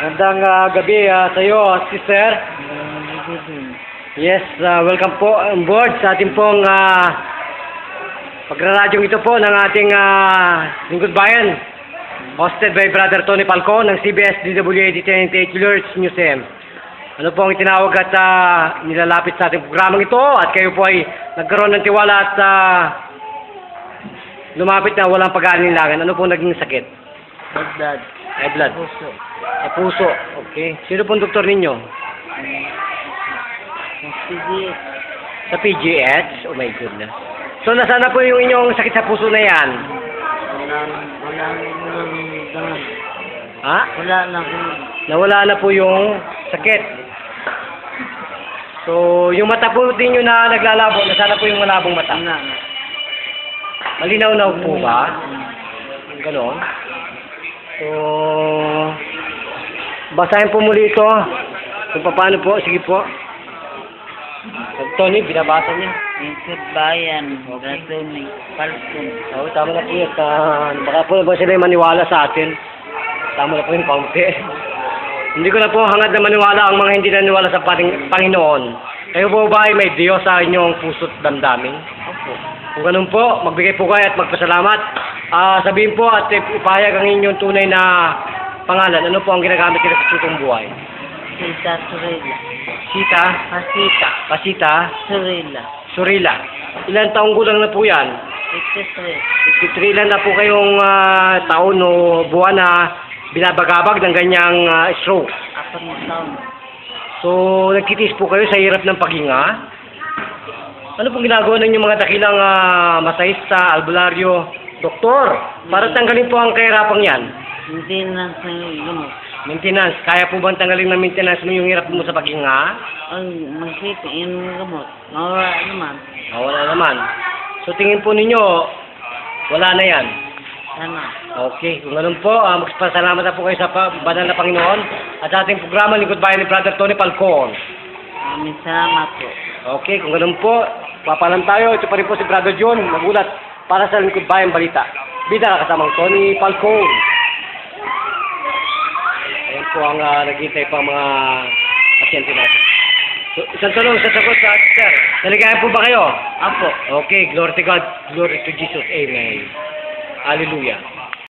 Magandang gabi sa iyo, sister. Yes, welcome po on board sa ating pong pagraradyong ito po ng ating Lingkod Bayan, hosted by Brother Tony Palco ng CBS DWAD 1088 Lurch Museum. Ano po ang itinawag at nilalapit sa ating programang ito at kayo po ay nagkaroon ng tiwala at lumapit na walang pag-aalinlangan. Ano po naging sakit? High blood. Puso. Puso. Okay. Sino pong doktor ninyo? PGH. Sa PGH? Oh my goodness. So, nasaan na po yung inyong sakit sa puso na yan? Wala naman. Ha? Wala na po. Nawala na po yung sakit. So, yung mata po ninyo na naglalabo, nasaan na po yung malabong mata? Wala na. Malinaw-naw po ba? Ganon. So, basahin po muli ito. Kung paano po, sige po. Tony, binabasa niya. Lingkod Bayan, Tony Palco. Oo, tama na po yun. Baka po ba sila maniwala sa atin? Tama na po yung kaunti. Hindi ko na po hangad na maniwala ang mga hindi naniwala sa Panginoon. Kayo po ba ay may Diyos sa inyong puso't damdamin? Opo. Kung ganun po, magbigay po kayo at magpasalamat. Sabihin po at ipahayag ang inyong tunay na pangalan. Ano po ang ginagamit nila sa tutong buhay? Sita Surila. Sita? Pasita? Surila. Surila. Ilan taong gulang na po yan? 53. 53 ilan na po kayong taon o buwan na binabagabag ng ganyang stroke. 4 taon. So, nagkitiis po kayo sa hirap ng paghinga. Ano pong ginagawa ninyo mga dakilang masahista, albularyo, doktor? Para tanggalin po ang kahirapang yan. Hindi na sa gamot. Maintenance. Kaya po bang tanggalin ng maintenance mo yung hirap mo sa paghinga? Ang magsiti, yun ang gamot. Mawala naman. Wala naman. So, tingin po ninyo, wala na yan. Sana. Okay. Kung ganun po, magpasalamat na po kayo sa banal na Panginoon at sa ating programa Lingkod Bayan ni Brother Tony Palco. Maraming salamat po. Okay, kung ganun po, papalam tayo. Ito pa rin po si Brother John, magulat para sa Lingkod Bayan Balita. Bida kasamang Tony Palco. Ayan po ang naghihintay pa mga pasyente natin. So, isang tanong, isang sagot sa sir. Naligayan po ba kayo? Apo. Okay, glory to God, glory to Jesus. Amen. Hallelujah.